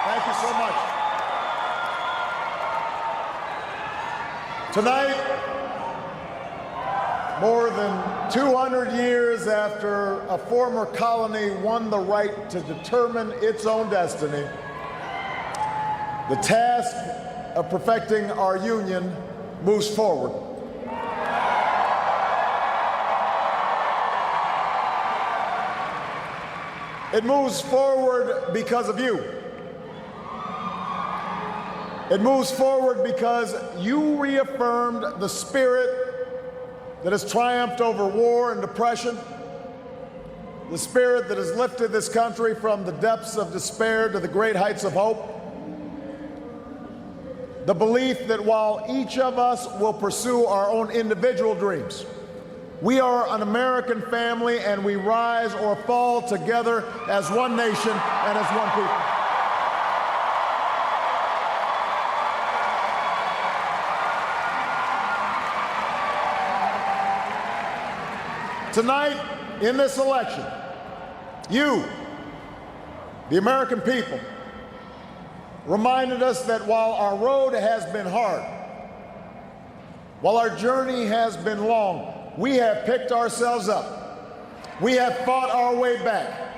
Thank you so much. Tonight, more than 200 years after a former colony won the right to determine its own destiny, the task of perfecting our union moves forward. It moves forward because of you. It moves forward because you reaffirmed the spirit that has triumphed over war and depression, the spirit that has lifted this country from the depths of despair to the great heights of hope, the belief that while each of us will pursue our own individual dreams, we are an American family and we rise or fall together as one nation and as one people. Tonight, in this election, you, the American people, reminded us that while our road has been hard, while our journey has been long, we have picked ourselves up. We have fought our way back.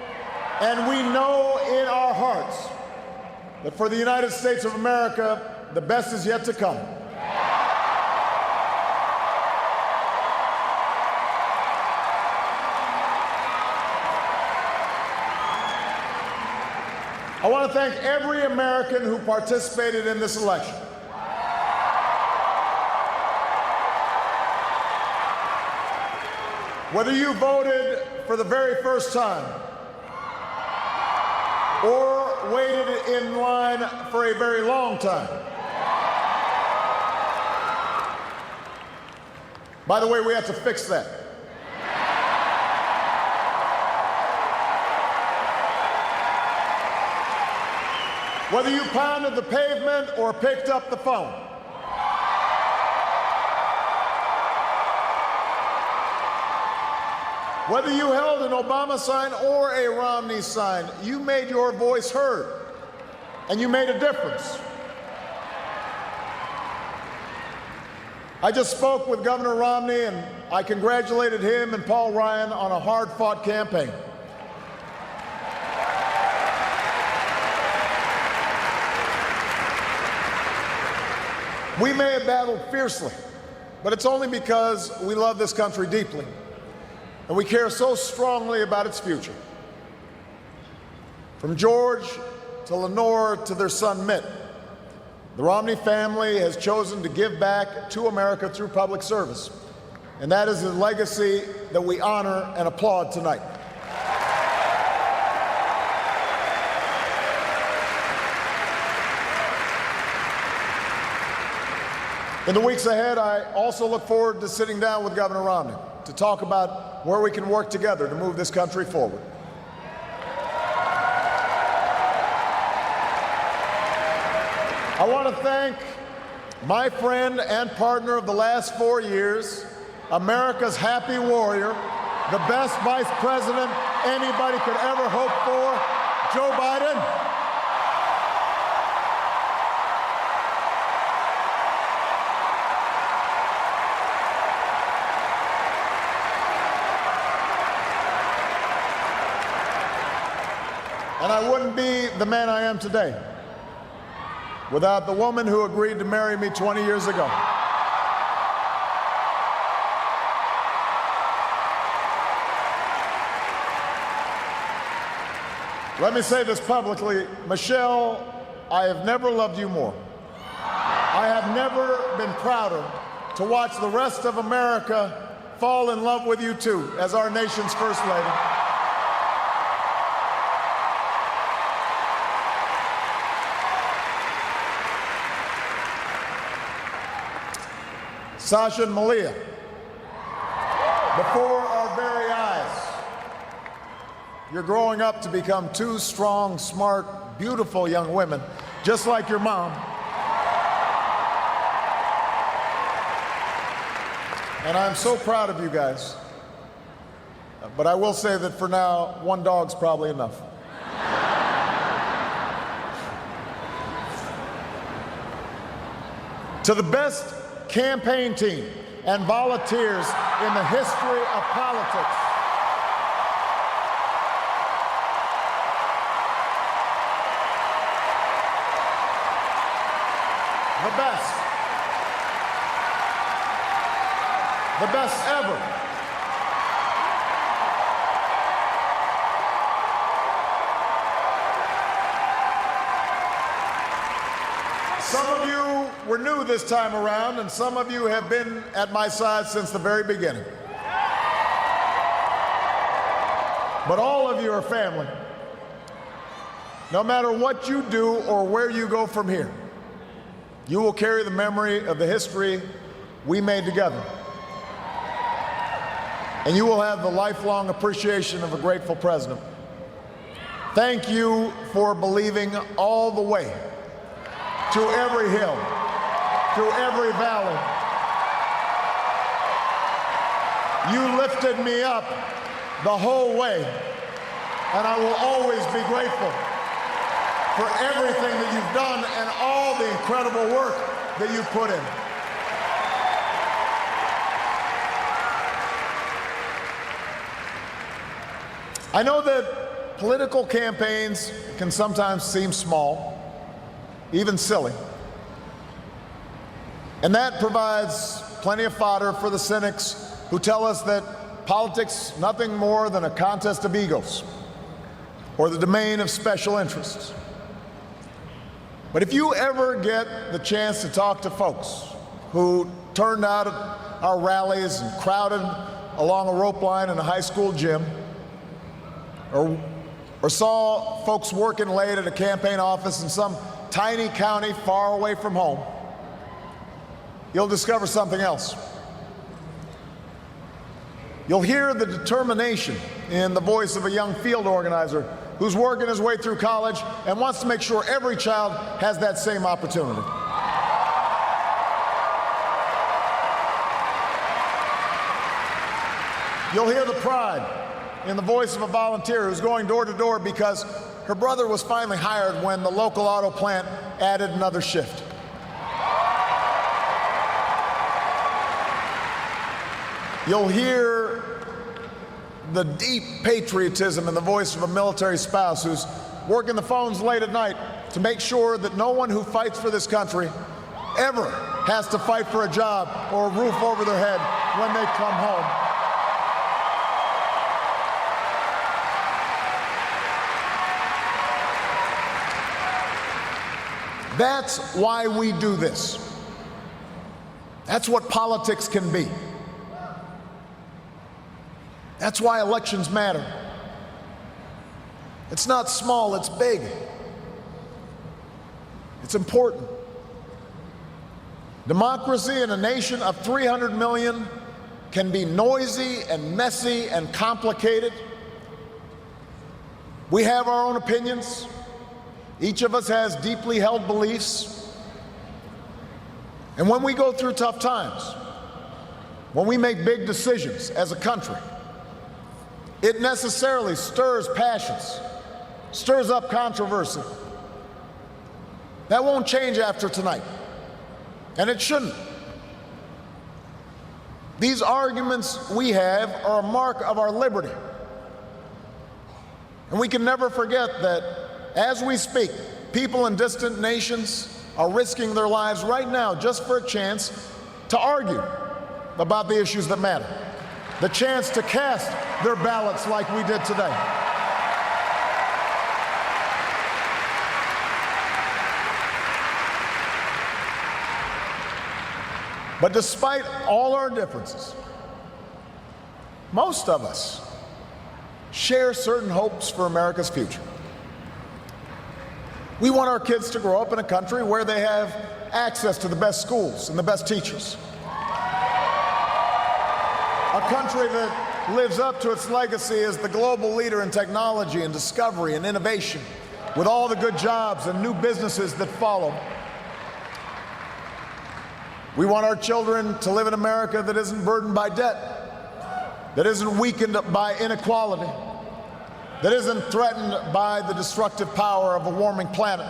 And we know in our hearts that for the United States of America, the best is yet to come. I want to thank every American who participated in this election. Whether you voted for the very first time or waited in line for a very long time. By the way, we have to fix that. Whether you pounded the pavement or picked up the phone. Whether you held an Obama sign or a Romney sign, you made your voice heard, and you made a difference. I just spoke with Governor Romney, and I congratulated him and Paul Ryan on a hard-fought campaign. We may have battled fiercely, but it's only because we love this country deeply. And we care so strongly about its future. From George to Lenore to their son Mitt, the Romney family has chosen to give back to America through public service. And that is a legacy that we honor and applaud tonight. In the weeks ahead, I also look forward to sitting down with Governor Romney to talk about where we can work together to move this country forward. I want to thank my friend and partner of the last 4 years, America's happy warrior, the best vice president anybody could ever hope for, Joe Biden. And I wouldn't be the man I am today without the woman who agreed to marry me 20 years ago. Let me say this publicly, Michelle, I have never loved you more. I have never been prouder to watch the rest of America fall in love with you too, as our nation's First Lady. Sasha and Malia, before our very eyes, you're growing up to become two strong, smart, beautiful young women, just like your mom. And I'm so proud of you guys. But I will say that for now, one dog's probably enough. To the best campaign team and volunteers in the history of politics, the best ever. Some of you were new this time around, and some of you have been at my side since the very beginning. But all of you are family. No matter what you do or where you go from here, you will carry the memory of the history we made together. And you will have the lifelong appreciation of a grateful president. Thank you for believing all the way, to every hill, through every valley. You lifted me up the whole way, and I will always be grateful for everything that you've done and all the incredible work that you've put in. I know that political campaigns can sometimes seem small, even silly. And that provides plenty of fodder for the cynics who tell us that politics is nothing more than a contest of egos or the domain of special interests. But if you ever get the chance to talk to folks who turned out at our rallies and crowded along a rope line in a high school gym, or saw folks working late at a campaign office in some tiny county far away from home, you'll discover something else. You'll hear the determination in the voice of a young field organizer who's working his way through college and wants to make sure every child has that same opportunity. You'll hear the pride in the voice of a volunteer who's going door to door because her brother was finally hired when the local auto plant added another shift. You'll hear the deep patriotism in the voice of a military spouse who's working the phones late at night to make sure that no one who fights for this country ever has to fight for a job or a roof over their head when they come home. That's why we do this. That's what politics can be. That's why elections matter. It's not small, it's big. It's important. Democracy in a nation of 300 million can be noisy and messy and complicated. We have our own opinions. Each of us has deeply held beliefs. And when we go through tough times, when we make big decisions as a country, it necessarily stirs passions, stirs up controversy. That won't change after tonight, and it shouldn't. These arguments we have are a mark of our liberty. And we can never forget that as we speak, people in distant nations are risking their lives right now just for a chance to argue about the issues that matter, the chance to cast their ballots like we did today. But despite all our differences, most of us share certain hopes for America's future. We want our kids to grow up in a country where they have access to the best schools and the best teachers. A country that lives up to its legacy as the global leader in technology and discovery and innovation, with all the good jobs and new businesses that follow. We want our children to live in America that isn't burdened by debt, that isn't weakened by inequality, that isn't threatened by the destructive power of a warming planet.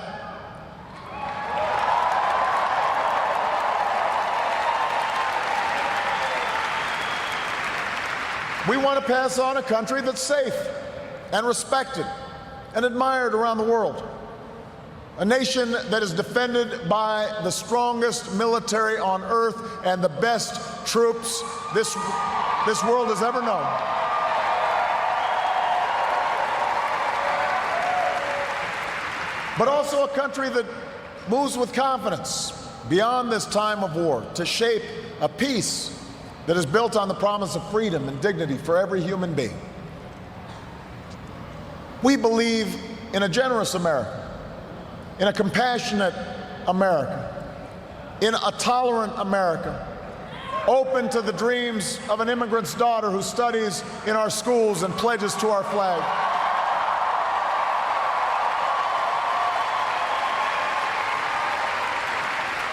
We want to pass on a country that's safe and respected and admired around the world. A nation that is defended by the strongest military on earth and the best troops this world has ever known. But also a country that moves with confidence beyond this time of war to shape a peace that is built on the promise of freedom and dignity for every human being. We believe in a generous America, in a compassionate America, in a tolerant America, open to the dreams of an immigrant's daughter who studies in our schools and pledges to our flag.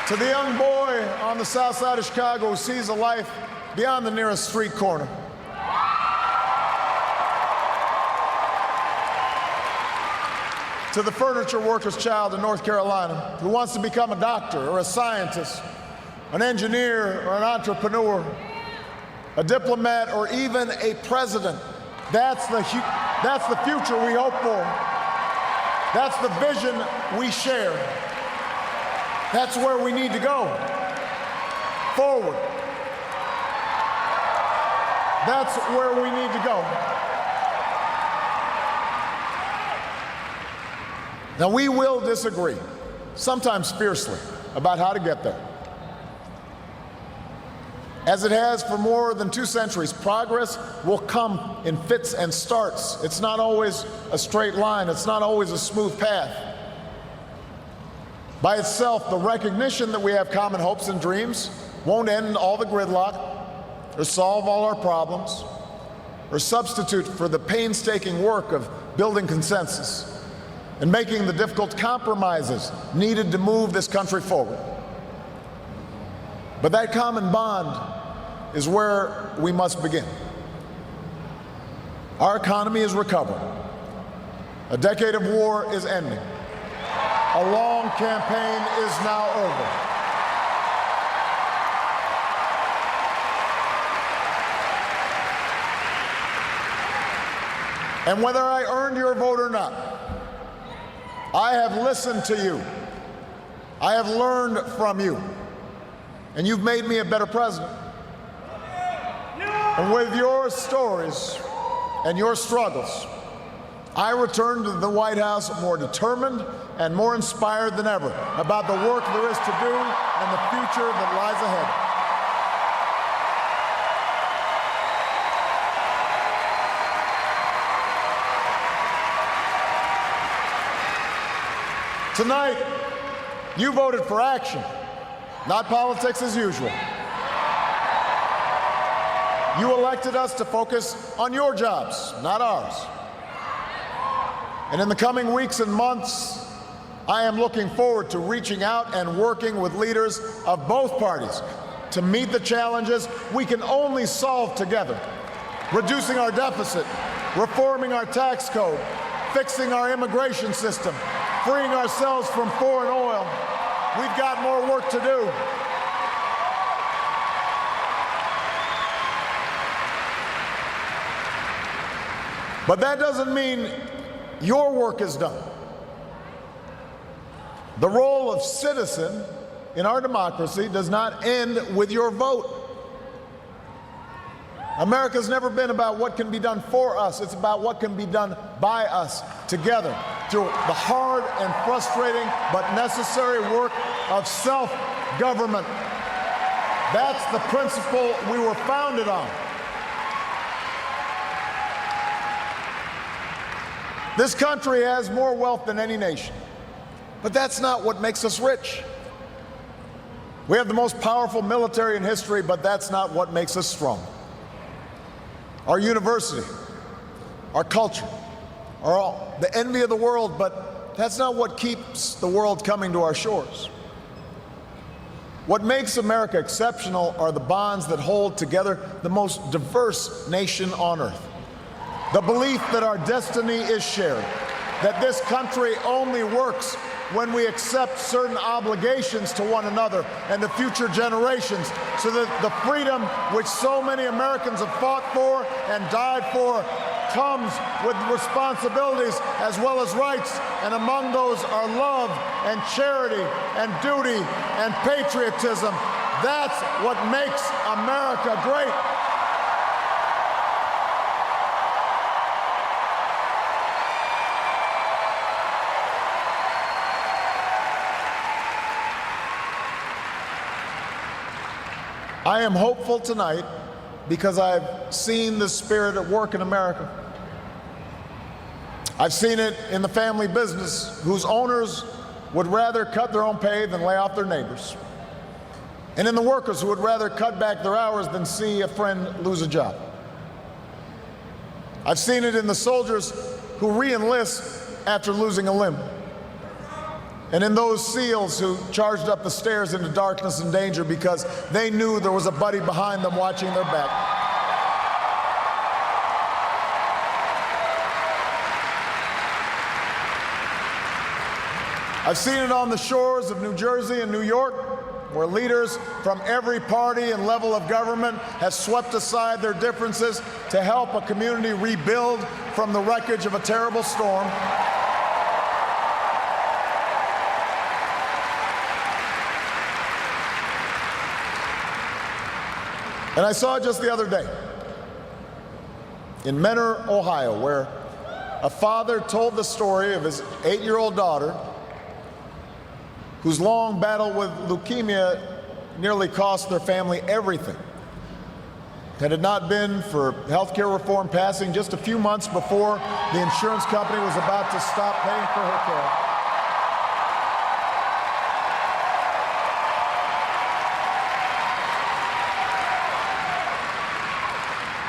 To the young boy on the south side of Chicago who sees a life beyond the nearest street corner. To the furniture worker's child in North Carolina who wants to become a doctor or a scientist, an engineer or an entrepreneur, a diplomat or even a president. That's the future we hope for. That's the vision we share. That's where we need to go. Forward. That's where we need to go. Now, we will disagree, sometimes fiercely, about how to get there. As it has for more than 2 centuries, progress will come in fits and starts. It's not always a straight line. It's not always a smooth path. By itself, the recognition that we have common hopes and dreams won't end all the gridlock or solve all our problems or substitute for the painstaking work of building consensus and making the difficult compromises needed to move this country forward. But that common bond is where we must begin. Our economy is recovering. A decade of war is ending. A long campaign is now over. And whether I earned your vote or not, I have listened to you. I have learned from you. And you've made me a better president. And with your stories and your struggles, I return to the White House more determined and more inspired than ever about the work there is to do and the future that lies ahead. Tonight, you voted for action, not politics as usual. You elected us to focus on your jobs, not ours. And in the coming weeks and months, I am looking forward to reaching out and working with leaders of both parties to meet the challenges we can only solve together. Reducing our deficit, reforming our tax code, fixing our immigration system, freeing ourselves from foreign oil. We've got more work to do. But that doesn't mean your work is done. The role of citizen in our democracy does not end with your vote. America's never been about what can be done for us. It's about what can be done by us together through the hard and frustrating but necessary work of self-government. That's the principle we were founded on. This country has more wealth than any nation, but that's not what makes us rich. We have the most powerful military in history, but that's not what makes us strong. Our university, our culture, are all the envy of the world, but that's not what keeps the world coming to our shores. What makes America exceptional are the bonds that hold together the most diverse nation on earth. The belief that our destiny is shared, that this country only works when we accept certain obligations to one another and to future generations, so that the freedom which so many Americans have fought for and died for comes with responsibilities as well as rights, and among those are love and charity and duty and patriotism. That's what makes America great. I am hopeful tonight because I've seen the spirit at work in America. I've seen it in the family business whose owners would rather cut their own pay than lay off their neighbors, and in the workers who would rather cut back their hours than see a friend lose a job. I've seen it in the soldiers who re-enlist after losing a limb, and in those SEALs who charged up the stairs into darkness and danger because they knew there was a buddy behind them watching their back. I've seen it on the shores of New Jersey and New York, where leaders from every party and level of government have swept aside their differences to help a community rebuild from the wreckage of a terrible storm. And I saw it just the other day in Mentor, Ohio, where a father told the story of his 8-year-old daughter whose long battle with leukemia nearly cost their family everything. Had it not been for health care reform passing just a few months before the insurance company was about to stop paying for her care.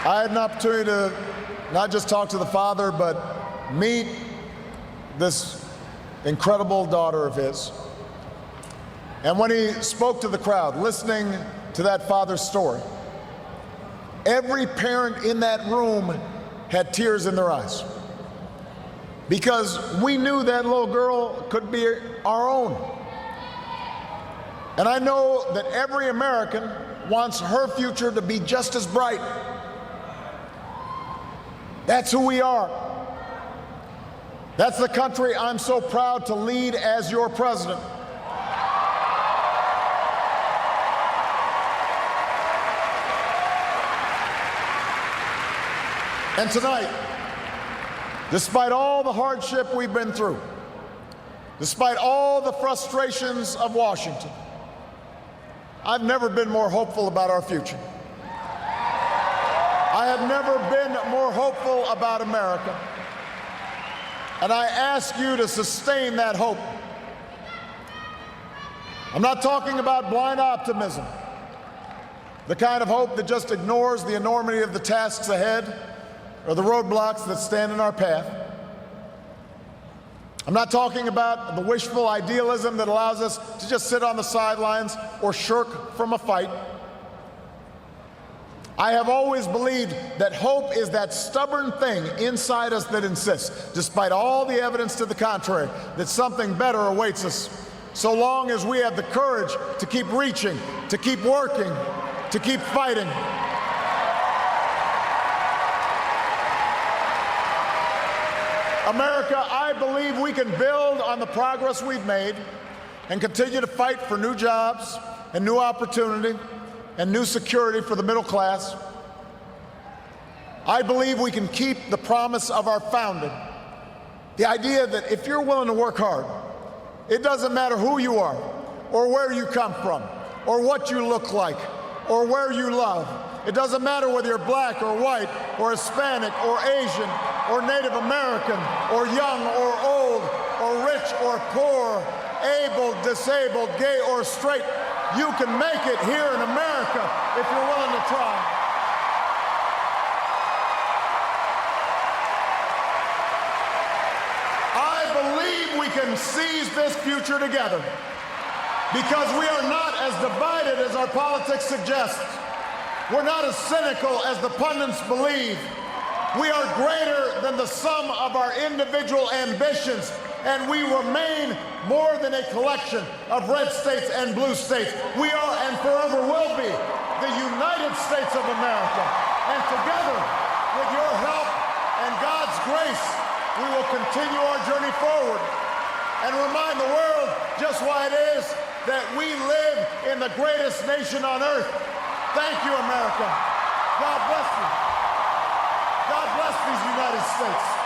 I had an opportunity to not just talk to the father, but meet this incredible daughter of his. And when he spoke to the crowd, listening to that father's story, every parent in that room had tears in their eyes, because we knew that little girl could be our own. And I know that every American wants her future to be just as bright. That's who we are. That's the country I'm so proud to lead as your president. And tonight, despite all the hardship we've been through, despite all the frustrations of Washington, I've never been more hopeful about our future. I have never been more hopeful about America. And I ask you to sustain that hope. I'm not talking about blind optimism, the kind of hope that just ignores the enormity of the tasks ahead or the roadblocks that stand in our path. I'm not talking about the wishful idealism that allows us to just sit on the sidelines or shirk from a fight. I have always believed that hope is that stubborn thing inside us that insists, despite all the evidence to the contrary, that something better awaits us, so long as we have the courage to keep reaching, to keep working, to keep fighting. America, I believe we can build on the progress we've made and continue to fight for new jobs and new opportunity and new security for the middle class. I believe we can keep the promise of our founding, the idea that if you're willing to work hard, it doesn't matter who you are or where you come from or what you look like or where you love. It doesn't matter whether you're black or white or Hispanic or Asian or Native American or young or old or rich or poor, able, disabled, gay or straight. You can make it here in America if you're willing to try. I believe we can seize this future together because we are not as divided as our politics suggests. We're not as cynical as the pundits believe. We are greater than the sum of our individual ambitions, and we remain more than a collection of red states and blue states. We are and forever will be the United States of America. And together, with your help and God's grace, we will continue our journey forward and remind the world just why it is that we live in the greatest nation on earth. Thank you, America. God bless you. God bless these United States.